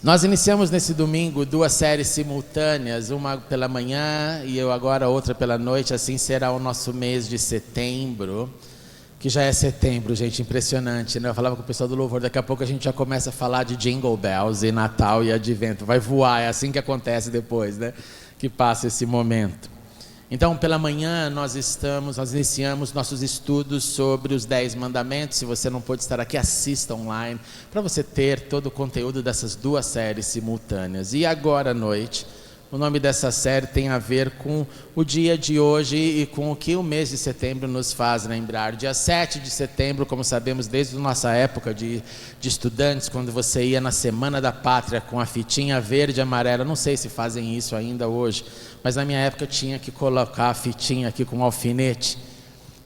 Nós iniciamos nesse domingo 2 séries simultâneas, uma pela manhã e eu agora outra pela noite. Assim será o nosso mês de setembro, que já é setembro, gente, impressionante, né? Eu falava com o pessoal do louvor, daqui a pouco a gente já começa a falar de Jingle Bells e Natal e Advento, vai voar, é assim que acontece depois, né? Que passa esse momento. Então, pela manhã nós iniciamos nossos estudos sobre os 10 mandamentos. Se você não pôde estar aqui, assista online, para você ter todo o conteúdo dessas 2 séries simultâneas. E agora à noite, o nome dessa série tem a ver com o dia de hoje e com o que o mês de setembro nos faz lembrar. Dia 7 de setembro, como sabemos, desde a nossa época de estudantes, quando você ia na Semana da Pátria com a fitinha verde e amarela, não sei se fazem isso ainda hoje, mas na minha época eu tinha que colocar a fitinha aqui com um alfinete.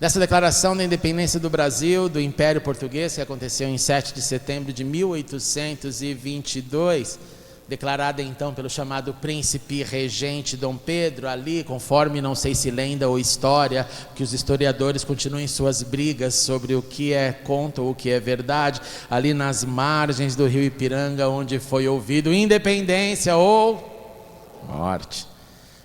Dessa declaração da independência do Brasil, do Império Português, que aconteceu em 7 de setembro de 1822, declarada então pelo chamado príncipe regente Dom Pedro, ali, conforme não sei se lenda ou história, que os historiadores continuem suas brigas sobre o que é conto ou o que é verdade, ali nas margens do rio Ipiranga, onde foi ouvido independência ou morte.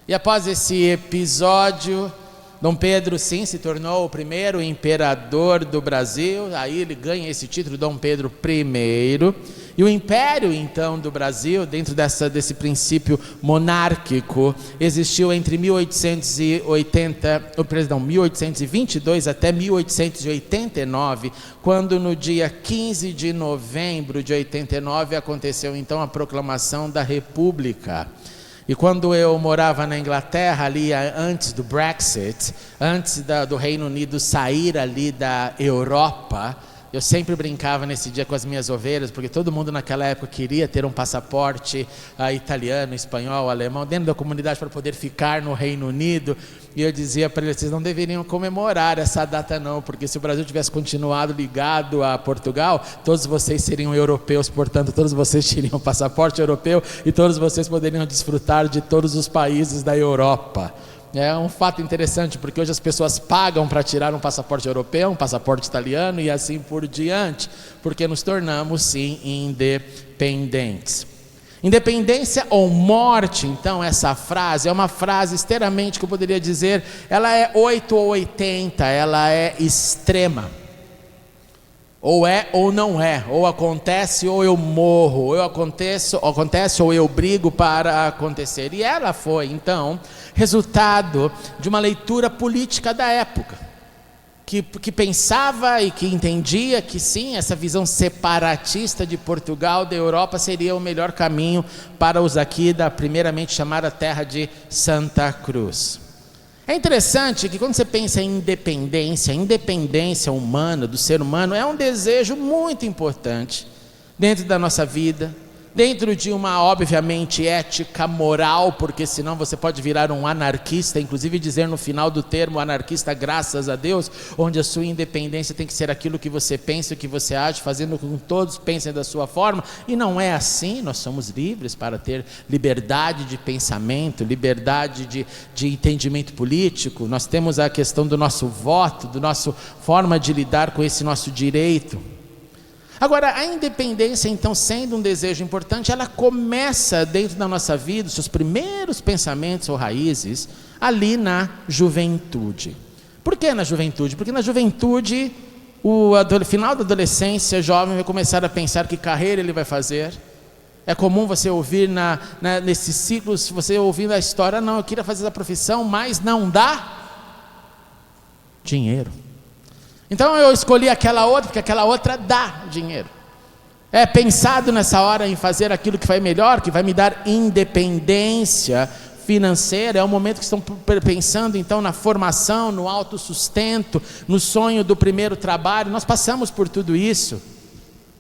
E após esse episódio, Dom Pedro, sim, se tornou o primeiro imperador do Brasil. Aí ele ganha esse título, Dom Pedro I. E o Império, então, do Brasil, dentro desse princípio monárquico, existiu entre 1822 até 1889, quando no dia 15 de novembro de 89 aconteceu, então, a proclamação da República. E quando eu morava na Inglaterra, ali antes do Brexit, antes do Reino Unido sair ali da Europa, eu sempre brincava nesse dia com as minhas ovelhas, porque todo mundo naquela época queria ter um passaporte italiano, espanhol, alemão, dentro da comunidade para poder ficar no Reino Unido. E eu dizia para eles, vocês não deveriam comemorar essa data não, porque se o Brasil tivesse continuado ligado a Portugal, todos vocês seriam europeus, portanto todos vocês teriam passaporte europeu e todos vocês poderiam desfrutar de todos os países da Europa. É um fato interessante, porque hoje as pessoas pagam para tirar um passaporte europeu, um passaporte italiano e assim por diante, porque nos tornamos, sim, independentes. Independência ou morte, então, essa frase é uma frase extremamente, que eu poderia dizer, ela é 8 ou 80, ela é extrema. Ou é ou não é, ou acontece ou eu morro, ou acontece ou eu brigo para acontecer. E ela foi, então, resultado de uma leitura política da época, que pensava e que entendia que sim, essa visão separatista de Portugal, da Europa, seria o melhor caminho para os aqui da primeiramente chamada terra de Santa Cruz. É interessante que quando você pensa em independência humana, do ser humano, é um desejo muito importante dentro da nossa vida, dentro de uma, obviamente, ética moral, porque senão você pode virar um anarquista, inclusive dizer no final do termo anarquista, graças a Deus, onde a sua independência tem que ser aquilo que você pensa, o que você age, fazendo com que todos pensem da sua forma, e não é assim. Nós somos livres para ter liberdade de pensamento, liberdade de entendimento político. Nós temos a questão do nosso voto, da nossa forma de lidar com esse nosso direito. Agora, a independência, então, sendo um desejo importante, ela começa dentro da nossa vida, os seus primeiros pensamentos ou raízes, ali na juventude. Por que na juventude? Porque na juventude, final da adolescência, o jovem vai começar a pensar que carreira ele vai fazer. É comum você ouvir nesses ciclos, você ouvindo a história, não, eu queria fazer essa profissão, mas não dá dinheiro. Então eu escolhi aquela outra, porque aquela outra dá dinheiro. É pensado nessa hora em fazer aquilo que vai melhor, que vai me dar independência financeira. É o momento que estão pensando então na formação, no autossustento, no sonho do primeiro trabalho. Nós passamos por tudo isso.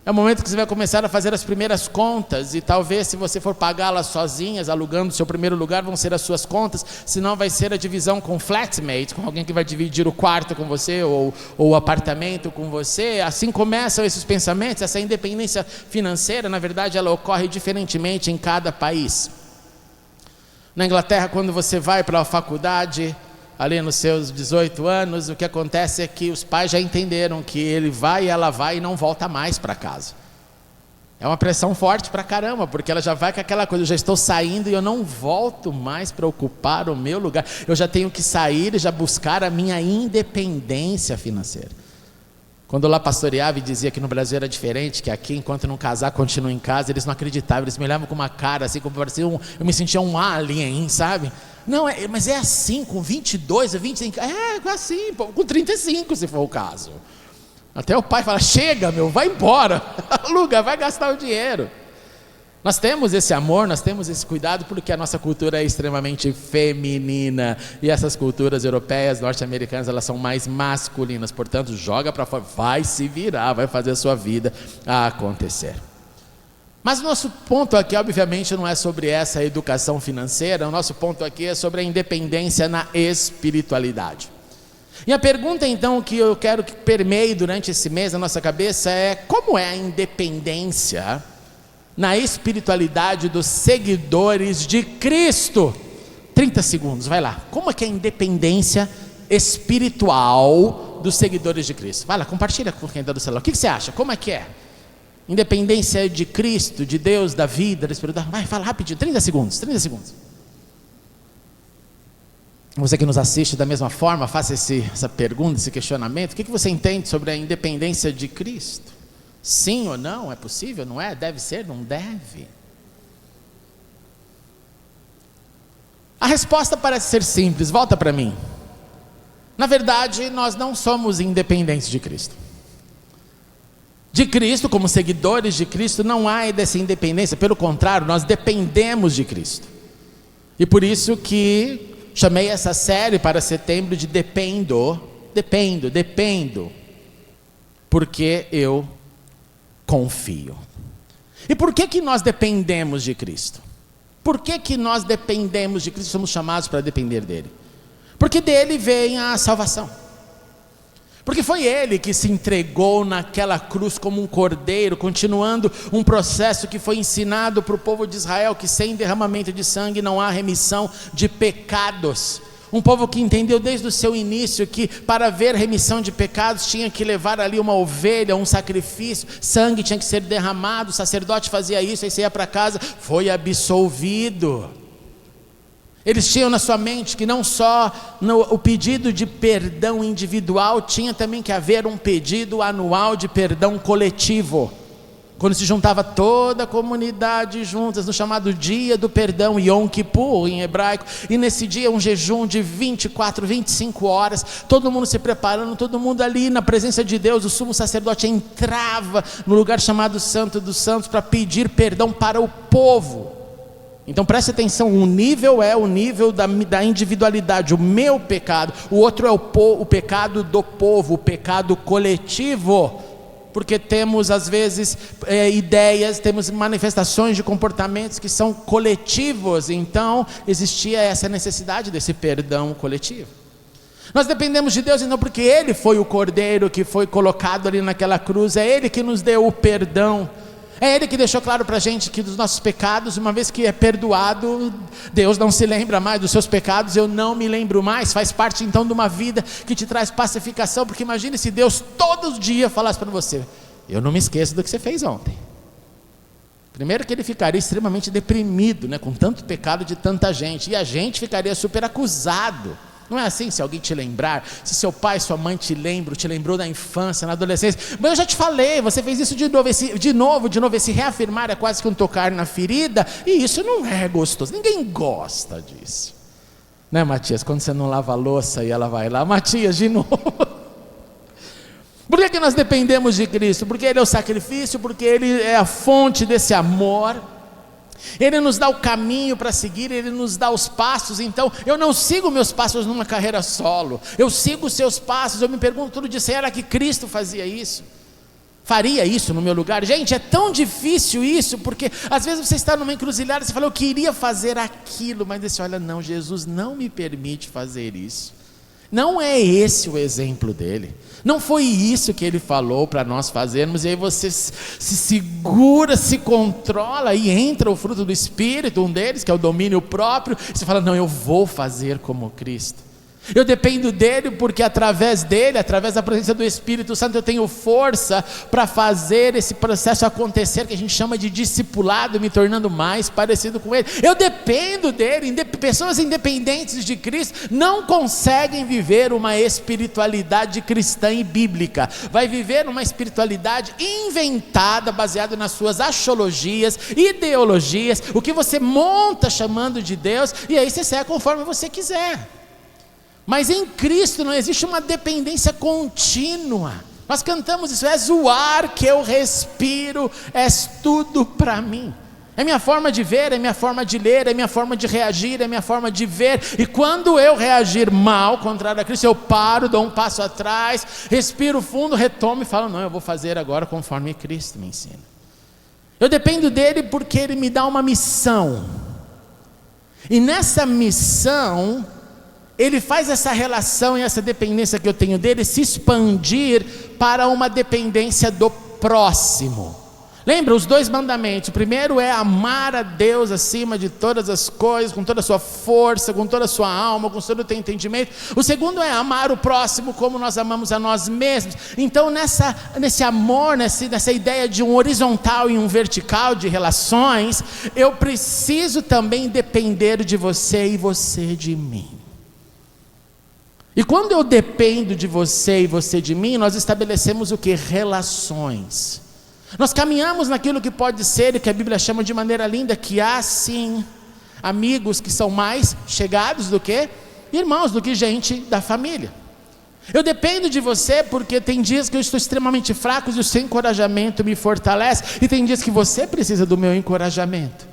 É o momento que você vai começar a fazer as primeiras contas, e talvez, se você for pagá-las sozinhas, alugando o seu primeiro lugar, vão ser as suas contas, senão vai ser a divisão com flatmate, com alguém que vai dividir o quarto com você, ou o apartamento com você. Assim começam esses pensamentos. Essa independência financeira, na verdade, ela ocorre diferentemente em cada país. Na Inglaterra, quando você vai para a faculdade, ali nos seus 18 anos, o que acontece é que os pais já entenderam que ele vai e ela vai e não volta mais para casa. É uma pressão forte pra caramba, porque ela já vai com aquela coisa, eu já estou saindo e eu não volto mais para ocupar o meu lugar. Eu já tenho que sair e já buscar a minha independência financeira. Quando eu lá pastoreava e dizia que no Brasil era diferente, que aqui, enquanto não casar, continua em casa, eles não acreditavam, eles me olhavam com uma cara assim, como parecia eu me sentia um alien, sabe? Não, mas é assim, com 22, 25, assim, com 35 se for o caso. Até o pai fala, chega meu, vai embora, aluga, vai gastar o dinheiro. Nós temos esse amor, nós temos esse cuidado porque a nossa cultura é extremamente feminina e essas culturas europeias, norte-americanas, elas são mais masculinas, portanto joga para fora, vai se virar, vai fazer a sua vida acontecer. Mas o nosso ponto aqui obviamente não é sobre essa educação financeira, o nosso ponto aqui é sobre a independência na espiritualidade. E a pergunta então que eu quero que permeie durante esse mês na nossa cabeça é: como é a independência na espiritualidade dos seguidores de Cristo? 30 segundos, vai lá. Como é que é a independência espiritual dos seguidores de Cristo? Vai lá, compartilha com quem está do celular. O que você acha? Como é que é? Independência de Cristo, de Deus, da vida, da espiritualidade. Vai, fala rapidinho, 30 segundos, 30 segundos. Você que nos assiste da mesma forma, faça essa pergunta, esse questionamento. O que você entende sobre a independência de Cristo? Sim ou não? É possível? Não é? Deve ser? Não deve? A resposta parece ser simples, volta para mim. Na verdade, nós não somos independentes de Cristo. De Cristo, como seguidores de Cristo, não há dessa independência. Pelo contrário, nós dependemos de Cristo. E por isso que chamei essa série para setembro de Dependo, porque eu confio. E por que nós dependemos de Cristo? Por que nós dependemos de Cristo, somos chamados para depender dele? Porque dele vem a salvação. Porque foi ele que se entregou naquela cruz como um cordeiro, continuando um processo que foi ensinado para o povo de Israel, que sem derramamento de sangue não há remissão de pecados. Um povo que entendeu desde o seu início que para haver remissão de pecados tinha que levar ali uma ovelha, um sacrifício, sangue tinha que ser derramado, o sacerdote fazia isso, aí você ia para casa, foi absolvido. Eles tinham na sua mente que não só o pedido de perdão individual, tinha também que haver um pedido anual de perdão coletivo. Quando se juntava toda a comunidade juntas no chamado dia do perdão, Yom Kippur em hebraico, e nesse dia um jejum de 24, 25 horas, todo mundo se preparando, todo mundo ali na presença de Deus, o sumo sacerdote entrava no lugar chamado Santo dos Santos para pedir perdão para o povo. Então preste atenção, um nível é o nível da individualidade, o meu pecado, o outro é o pecado do povo, o pecado coletivo, porque temos às vezes ideias, temos manifestações de comportamentos que são coletivos, então existia essa necessidade desse perdão coletivo. Nós dependemos de Deus então porque Ele foi o cordeiro que foi colocado ali naquela cruz, é Ele que nos deu o perdão. É Ele que deixou claro para a gente que dos nossos pecados, uma vez que é perdoado, Deus não se lembra mais dos seus pecados, eu não me lembro mais. Faz parte então de uma vida que te traz pacificação, porque imagine se Deus todos os dias falasse para você: eu não me esqueço do que você fez ontem. Primeiro que ele ficaria extremamente deprimido, né, com tanto pecado de tanta gente, e a gente ficaria super acusado. Não é assim? Se alguém te lembrar, se seu pai, sua mãe te lembrou da infância, na adolescência, mas eu já te falei, você fez isso de novo, esse reafirmar é quase que um tocar na ferida, e isso não é gostoso, ninguém gosta disso, né, Matias? Quando você não lava a louça e ela vai lá, Matias, de novo. Por que nós dependemos de Cristo? Porque Ele é o sacrifício, porque Ele é a fonte desse amor. Ele nos dá o caminho para seguir, Ele nos dá os passos. Então eu não sigo meus passos numa carreira solo, eu sigo os seus passos. Eu me pergunto todo dia, será que Cristo fazia isso? Faria isso no meu lugar? Gente, é tão difícil isso, porque às vezes você está numa encruzilhada, você fala, eu queria fazer aquilo, mas você olha, não, Jesus não me permite fazer isso. Não é esse o exemplo dele, não foi isso que ele falou para nós fazermos. E aí você se segura, se controla, e entra o fruto do Espírito, um deles que é o domínio próprio, e você fala, não, eu vou fazer como Cristo. Eu dependo dele porque através dele, através da presença do Espírito Santo, eu tenho força para fazer esse processo acontecer, que a gente chama de discipulado, me tornando mais parecido com ele. Eu dependo dele. Pessoas independentes de Cristo não conseguem viver uma espiritualidade cristã e bíblica. Vai viver uma espiritualidade inventada, baseada nas suas axiologias, ideologias, o que você monta chamando de Deus, e aí você segue conforme você quiser. Mas em Cristo não existe uma dependência contínua. Nós cantamos isso: és o ar que eu respiro, és tudo para mim. É minha forma de ver, é minha forma de ler, é minha forma de reagir, é minha forma de ver. E quando eu reagir mal, contrário a Cristo, eu paro, dou um passo atrás, respiro fundo, retomo e falo: não, eu vou fazer agora conforme Cristo me ensina. Eu dependo dele porque ele me dá uma missão. E nessa missão, ele faz essa relação e essa dependência que eu tenho dele se expandir para uma dependência do próximo. Lembra os 2 mandamentos? O primeiro é amar a Deus acima de todas as coisas, com toda a sua força, com toda a sua alma, com todo o teu entendimento. O segundo é amar o próximo como nós amamos a nós mesmos. Então nesse amor, nessa ideia de um horizontal e um vertical de relações, eu preciso também depender de você e você de mim. E quando eu dependo de você e você de mim, nós estabelecemos o que? Relações. Nós caminhamos naquilo que pode ser, e que a Bíblia chama de maneira linda, que há sim amigos que são mais chegados do que irmãos, do que gente da família. Eu dependo de você porque tem dias que eu estou extremamente fraco e o seu encorajamento me fortalece, e tem dias que você precisa do meu encorajamento.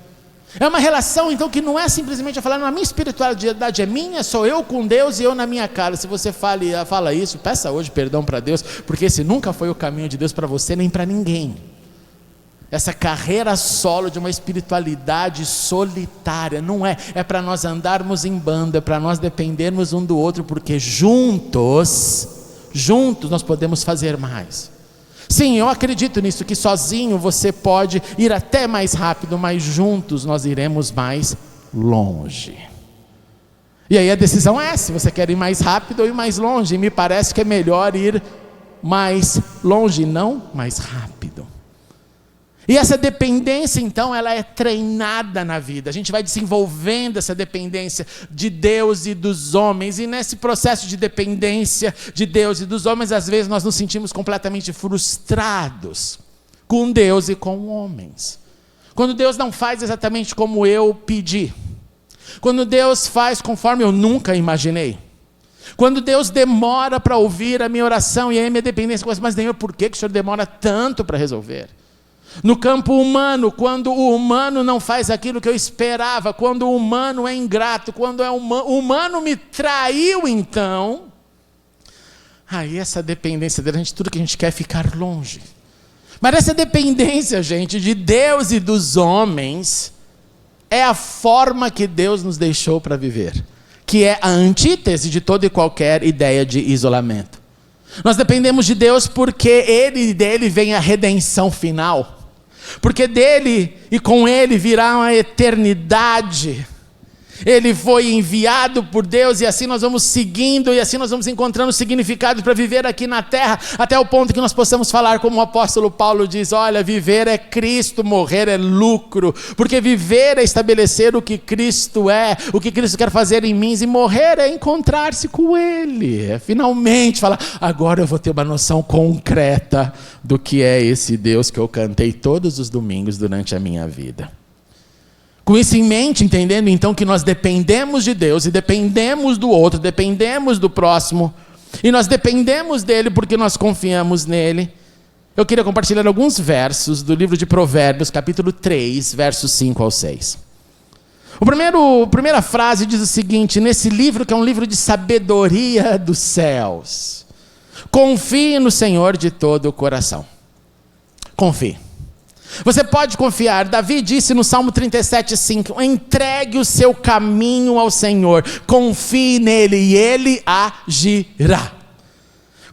É uma relação então que não é simplesmente a falar: a minha espiritualidade é minha, sou eu com Deus e eu na minha cara. Se você fala isso, peça hoje perdão para Deus, porque esse nunca foi o caminho de Deus para você nem para ninguém. Essa carreira solo de uma espiritualidade solitária, não é para nós andarmos em banda, é para nós dependermos um do outro, porque juntos nós podemos fazer mais. Sim, eu acredito nisso, que sozinho você pode ir até mais rápido, mas juntos nós iremos mais longe. E aí a decisão é: se você quer ir mais rápido ou ir mais longe. E me parece que é melhor ir mais longe, não mais rápido. E essa dependência então, ela é treinada na vida. A gente vai desenvolvendo essa dependência de Deus e dos homens. E nesse processo de dependência de Deus e dos homens, às vezes nós nos sentimos completamente frustrados com Deus e com homens. Quando Deus não faz exatamente como eu pedi. Quando Deus faz conforme eu nunca imaginei. Quando Deus demora para ouvir a minha oração, e aí a minha dependência começa: mas Senhor, por que o Senhor demora tanto para resolver? No campo humano, quando o humano não faz aquilo que eu esperava, quando o humano é ingrato, quando o humano me traiu, então, aí essa dependência dele, tudo que a gente quer é ficar longe. Mas essa dependência, gente, de Deus e dos homens, é a forma que Deus nos deixou para viver, que é a antítese de toda e qualquer ideia de isolamento. Nós dependemos de Deus porque dele vem a redenção final. Porque dele e com ele virá uma eternidade. Ele foi enviado por Deus, e assim nós vamos seguindo, e assim nós vamos encontrando significado para viver aqui na terra, até o ponto que nós possamos falar como o apóstolo Paulo diz: olha, viver é Cristo, morrer é lucro. Porque viver é estabelecer o que Cristo é, o que Cristo quer fazer em mim, e morrer é encontrar-se com Ele. É finalmente falar: agora eu vou ter uma noção concreta do que é esse Deus que eu cantei todos os domingos durante a minha vida. Com isso em mente, entendendo então que nós dependemos de Deus e dependemos do outro, dependemos do próximo, e nós dependemos dele porque nós confiamos nele. Eu queria compartilhar alguns versos do livro de Provérbios, capítulo 3, versos 5 ao 6. A primeira frase diz o seguinte, nesse livro que é um livro de sabedoria dos céus: confie no Senhor de todo o coração. Confie. Você pode confiar. Davi disse no Salmo 37:5: entregue o seu caminho ao Senhor, confie nele e ele agirá.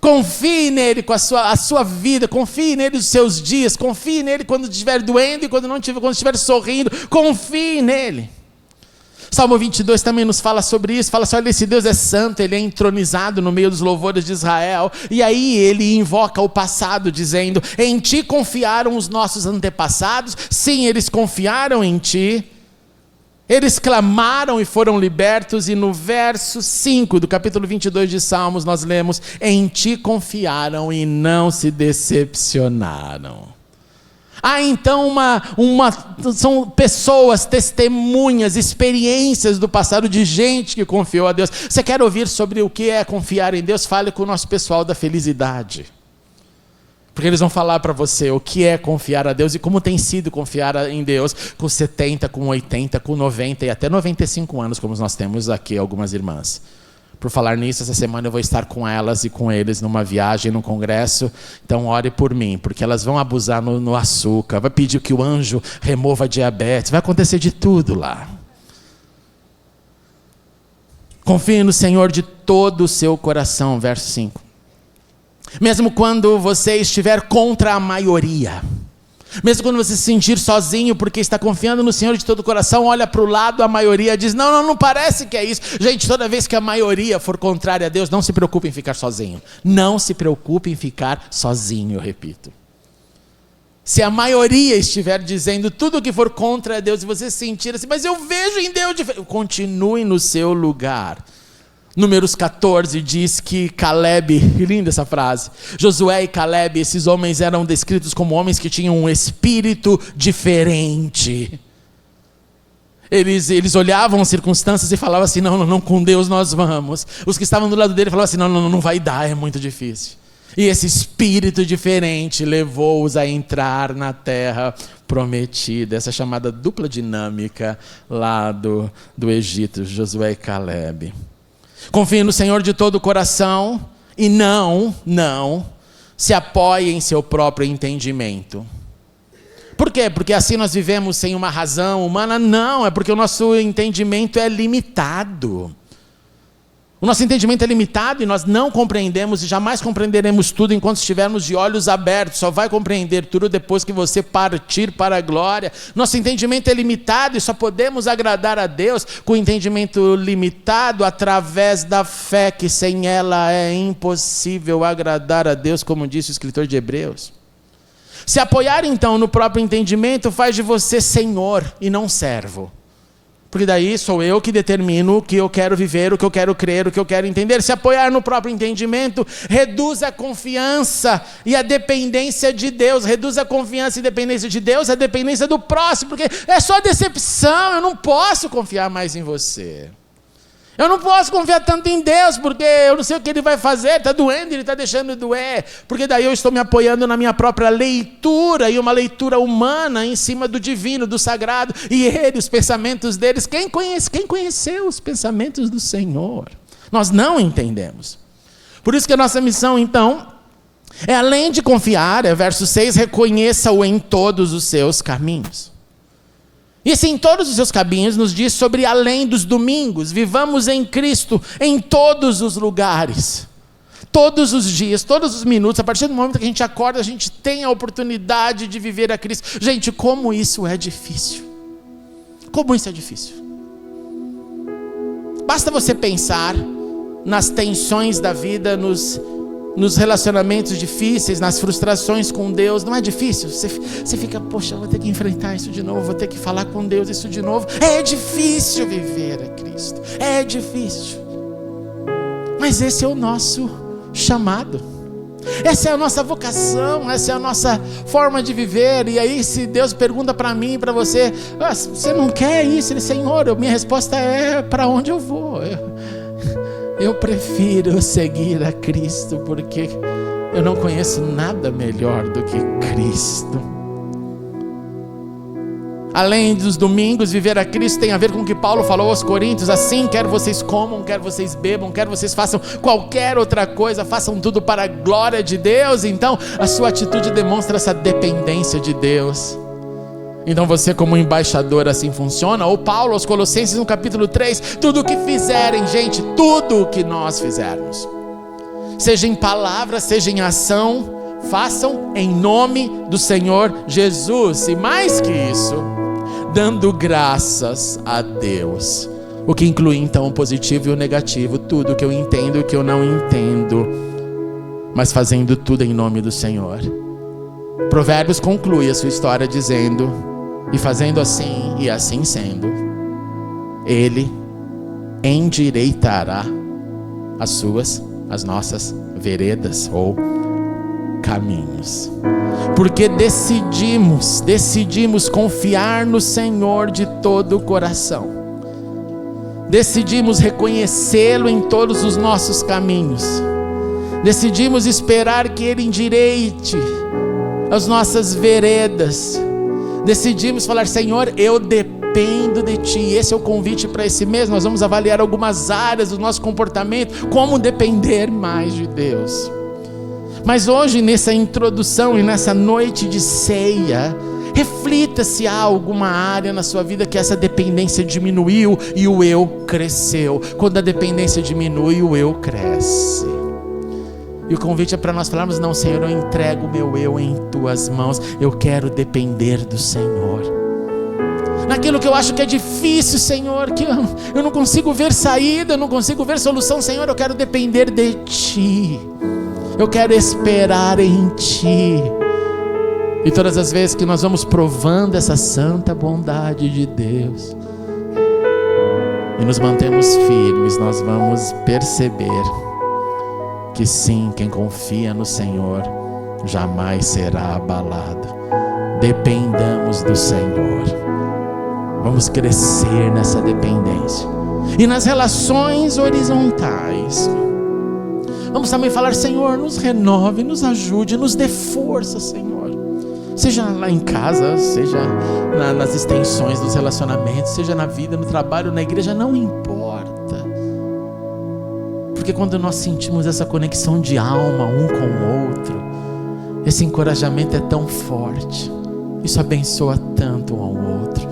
Confie nele com a sua vida, confie nele os seus dias, confie nele quando estiver doendo e quando estiver sorrindo, confie nele. Salmo 22 também nos fala sobre isso, fala assim, olha, esse Deus é santo, ele é entronizado no meio dos louvores de Israel, e aí ele invoca o passado dizendo, em ti confiaram os nossos antepassados, sim, eles confiaram em ti, eles clamaram e foram libertos, e no verso 5 do capítulo 22 de Salmos nós lemos, em ti confiaram e não se decepcionaram. Há então são pessoas, testemunhas, experiências do passado de gente que confiou a Deus. Você quer ouvir sobre o que é confiar em Deus? Fale com o nosso pessoal da felicidade. Porque eles vão falar para você o que é confiar a Deus e como tem sido confiar em Deus com 70, com 80, com 90 e até 95 anos, como nós temos aqui algumas irmãs. Por falar nisso, essa semana eu vou estar com elas e com eles numa viagem, num congresso. Então ore por mim, porque elas vão abusar no açúcar, vai pedir que o anjo remova a diabetes, vai acontecer de tudo lá. Confie no Senhor de todo o seu coração, verso 5. Mesmo quando você estiver contra a maioria, mesmo quando você se sentir sozinho porque está confiando no Senhor de todo o coração, olha para o lado, a maioria diz, não parece que é isso. Gente, toda vez que a maioria for contrária a Deus, não se preocupe em ficar sozinho. Não se preocupe em ficar sozinho, eu repito. Se a maioria estiver dizendo tudo o que for contra Deus e você se sentir assim, mas eu vejo em Deus diferente, continue no seu lugar. Números 14 diz que Calebe, linda essa frase, Josué e Calebe, esses homens eram descritos como homens que tinham um espírito diferente. Eles olhavam as circunstâncias e falavam assim, não, com Deus nós vamos. Os que estavam do lado dele falavam assim, não vai dar, é muito difícil. E esse espírito diferente levou-os a entrar na terra prometida, essa chamada dupla dinâmica lá do Egito, Josué e Calebe. Confie no Senhor de todo o coração e não se apoie em seu próprio entendimento. Por quê? Porque assim nós vivemos sem uma razão humana? Não, é porque o nosso entendimento é limitado. O nosso entendimento é limitado e nós não compreendemos e jamais compreenderemos tudo enquanto estivermos de olhos abertos. Só vai compreender tudo depois que você partir para a glória. Nosso entendimento é limitado e só podemos agradar a Deus com entendimento limitado através da fé, que sem ela é impossível agradar a Deus, como disse o escritor de Hebreus. Se apoiar então no próprio entendimento faz de você senhor e não servo. Porque daí sou eu que determino o que eu quero viver, o que eu quero crer, o que eu quero entender. Se apoiar no próprio entendimento, reduz a confiança e a dependência de Deus. Reduz a confiança e dependência de Deus, a dependência do próximo, porque é só decepção, eu não posso confiar mais em você. Eu não posso confiar tanto em Deus, porque eu não sei o que Ele vai fazer, está doendo, Ele está deixando doer. Porque daí eu estou me apoiando na minha própria leitura, e uma leitura humana em cima do divino, do sagrado. E Ele, os pensamentos deles, quem conheceu os pensamentos do Senhor? Nós não entendemos. Por isso que a nossa missão, então, é além de confiar, verso 6, reconheça-o em todos os seus caminhos. E assim, em todos os seus caminhos nos diz sobre além dos domingos, vivamos em Cristo em todos os lugares, todos os dias, todos os minutos, a partir do momento que a gente acorda, a gente tem a oportunidade de viver a Cristo. Gente, como isso é difícil, como isso é difícil. Basta você pensar nas tensões da vida, nos relacionamentos difíceis, nas frustrações com Deus. Não é difícil? Você fica, poxa, vou ter que enfrentar isso de novo, vou ter que falar com Deus isso de novo. É difícil viver a Cristo, é difícil. Mas esse é o nosso chamado, essa é a nossa vocação, essa é a nossa forma de viver. E aí, se Deus pergunta para mim e para você, você não quer isso? Ele, Senhor, minha resposta é, para onde eu vou? Eu prefiro seguir a Cristo, porque eu não conheço nada melhor do que Cristo. Além dos domingos, viver a Cristo tem a ver com o que Paulo falou aos Coríntios. Assim, quer vocês comam, quer vocês bebam, quer vocês façam qualquer outra coisa, façam tudo para a glória de Deus. Então, a sua atitude demonstra essa dependência de Deus. Então você, como embaixador, assim funciona. Ou Paulo aos Colossenses no capítulo 3, tudo o que fizerem, gente, tudo o que nós fizermos, seja em palavra, seja em ação, façam em nome do Senhor Jesus. E mais que isso, dando graças a Deus O que inclui então o positivo e o negativo, tudo que eu entendo e o que eu não entendo, mas fazendo tudo em nome do Senhor. Provérbios conclui a sua história dizendo: e fazendo assim, e assim sendo, Ele endireitará as nossas veredas ou caminhos. Porque decidimos confiar no Senhor de todo o coração. Decidimos reconhecê-lo em todos os nossos caminhos. Decidimos esperar que Ele endireite as nossas veredas. Decidimos falar: Senhor, eu dependo de Ti. Esse é o convite para esse mês. Nós vamos avaliar algumas áreas do nosso comportamento, como depender mais de Deus. Mas hoje, nessa introdução e nessa noite de ceia, reflita se há alguma área na sua vida que essa dependência diminuiu e o eu cresceu. Quando a dependência diminui, o eu cresce. E o convite é para nós falarmos: não, Senhor, eu entrego o meu eu em Tuas mãos. Eu quero depender do Senhor. Naquilo que eu acho que é difícil, Senhor, que eu não consigo ver saída, eu não consigo ver solução, Senhor, eu quero depender de Ti. Eu quero esperar em Ti. E todas as vezes que nós vamos provando essa santa bondade de Deus e nos mantemos firmes, nós vamos perceber que sim, quem confia no Senhor jamais será abalado. Dependamos do Senhor. Vamos crescer nessa dependência. E nas relações horizontais, vamos também falar: Senhor, nos renove, nos ajude, nos dê força, Senhor. Seja lá em casa, seja nas extensões dos relacionamentos, seja na vida, no trabalho, na igreja, não importa. Porque quando nós sentimos essa conexão de alma um com o outro, esse encorajamento é tão forte, isso abençoa tanto um ao outro.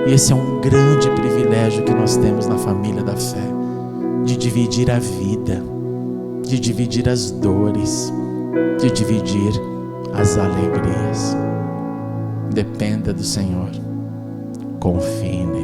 E esse é um grande privilégio que nós temos na família da fé, de dividir a vida, de dividir as dores, de dividir as alegrias. Dependa do Senhor, confie nele.